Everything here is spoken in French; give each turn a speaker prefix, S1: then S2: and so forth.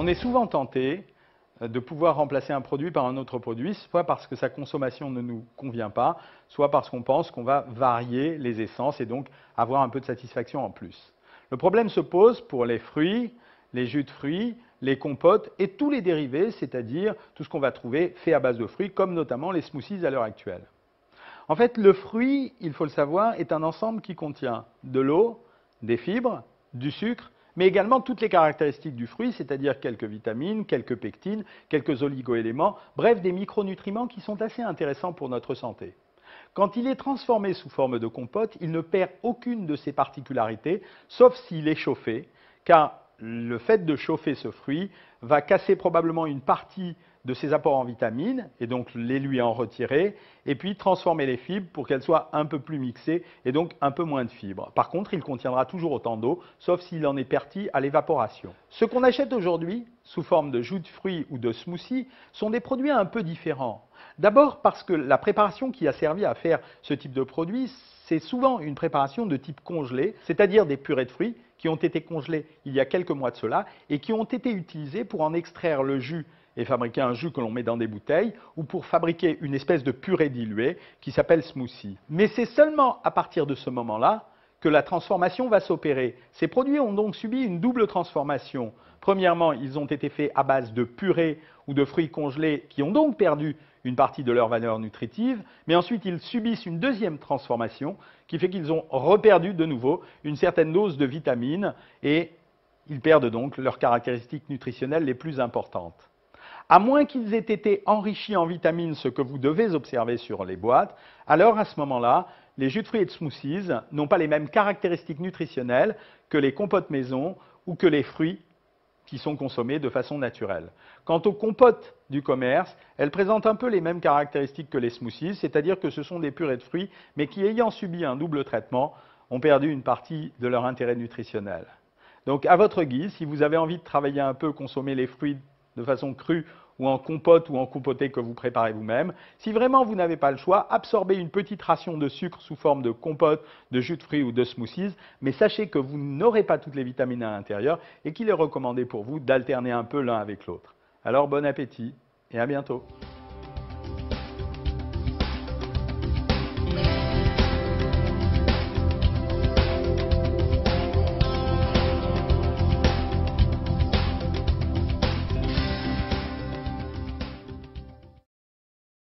S1: On est souvent tenté de pouvoir remplacer un produit par un autre produit, soit parce que sa consommation ne nous convient pas, soit parce qu'on pense qu'on va varier les essences et donc avoir un peu de satisfaction en plus. Le problème se pose pour les fruits, les jus de fruits, les compotes et tous les dérivés, c'est-à-dire tout ce qu'on va trouver fait à base de fruits, comme notamment les smoothies à l'heure actuelle. En fait, le fruit, il faut le savoir, est un ensemble qui contient de l'eau, des fibres, du sucre, mais également toutes les caractéristiques du fruit, c'est-à-dire quelques vitamines, quelques pectines, quelques oligoéléments, bref, des micronutriments qui sont assez intéressants pour notre santé. Quand il est transformé sous forme de compote, il ne perd aucune de ses particularités, sauf s'il est chauffé, car le fait de chauffer ce fruit va casser probablement une partie de ses apports en vitamines, et donc les lui en retirer, et puis transformer les fibres pour qu'elles soient un peu plus mixées, et donc un peu moins de fibres. Par contre, il contiendra toujours autant d'eau, sauf s'il en est perti à l'évaporation. Ce qu'on achète aujourd'hui, sous forme de jus de fruits ou de smoothie, sont des produits un peu différents. D'abord parce que la préparation qui a servi à faire ce type de produit, c'est souvent une préparation de type congelé, c'est-à-dire des purées de fruits qui ont été congelées il y a quelques mois de cela et qui ont été utilisées pour en extraire le jus et fabriquer un jus que l'on met dans des bouteilles ou pour fabriquer une espèce de purée diluée qui s'appelle smoothie. Mais c'est seulement à partir de ce moment-là que la transformation va s'opérer. Ces produits ont donc subi une double transformation. Premièrement, ils ont été faits à base de purée ou de fruits congelés qui ont donc perdu une partie de leur valeur nutritive, mais ensuite ils subissent une deuxième transformation qui fait qu'ils ont reperdu de nouveau une certaine dose de vitamines et ils perdent donc leurs caractéristiques nutritionnelles les plus importantes. À moins qu'ils aient été enrichis en vitamines, ce que vous devez observer sur les boîtes, alors à ce moment-là, les jus de fruits et de smoothies n'ont pas les mêmes caractéristiques nutritionnelles que les compotes maison ou que les fruits qui sont consommés de façon naturelle. Quant aux compotes du commerce, elles présentent un peu les mêmes caractéristiques que les smoothies, c'est-à-dire que ce sont des purées de fruits, mais qui, ayant subi un double traitement, ont perdu une partie de leur intérêt nutritionnel. Donc, à votre guise, si vous avez envie de travailler un peu, consommer les fruits de façon crue ou en compote ou en compoté que vous préparez vous-même. Si vraiment vous n'avez pas le choix, absorbez une petite ration de sucre sous forme de compote, de jus de fruits ou de smoothies, mais sachez que vous n'aurez pas toutes les vitamines à l'intérieur et qu'il est recommandé pour vous d'alterner un peu l'un avec l'autre. Alors bon appétit et à bientôt.